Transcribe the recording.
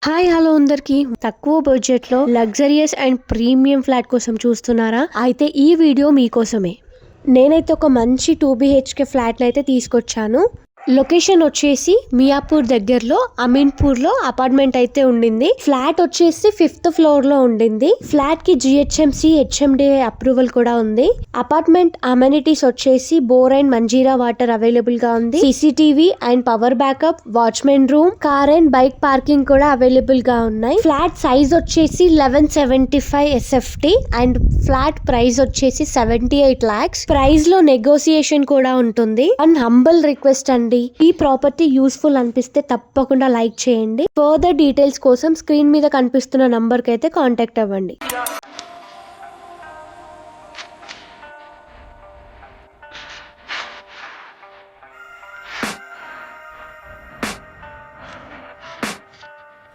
Hi hello అందరికి తక్కువ budget లో లగ్జరియస్ అండ్ ప్రీమియం ఫ్లాట్ కోసం చూస్తున్నారా? అయితే ఈ వీడియో మీకోసమే. నేనైతే ఒక మంచి 2 BHK ఫ్లాట్ అయితే తీసుకొచ్చాను. లొకేషన్ వచ్చేసి మియాపూర్ దగ్గరలో అమీన్పూర్ లో అపార్ట్మెంట్ అయితే ఉండింది. ఫ్లాట్ వచ్చేసి 5th ఫ్లోర్ లో ఉండింది. ఫ్లాట్ కి GHMC HMDA అప్రూవల్ కూడా ఉంది. అపార్ట్మెంట్ అమెనిటీస్ వచ్చేసి bore and Manjeera water available గా ఉంది. CCTV and power backup, watchman room, car and bike parking కూడా అవైలబుల్ గా ఉన్నాయి. ఫ్లాట్ సైజ్ వచ్చేసి 1175 SFT అండ్ ఫ్లాట్ ప్రైస్ వచ్చేసి 78 lakhs. ప్రైస్ లో నెగోసియేషన్ కూడా ఉంటుంది. అండ్ హంబల్ రిక్వెస్ట్ అండి, ఈ ప్రాపర్టీ యూస్ఫుల్ అనిపిస్తే తప్పకుండా లైక్ చేయండి. ఫర్దర్ డీటెయిల్స్ కోసం స్క్రీన్ మీద కనిపిస్తున్న నంబర్ కి అయితే కాంటాక్ట్ అవ్వండి.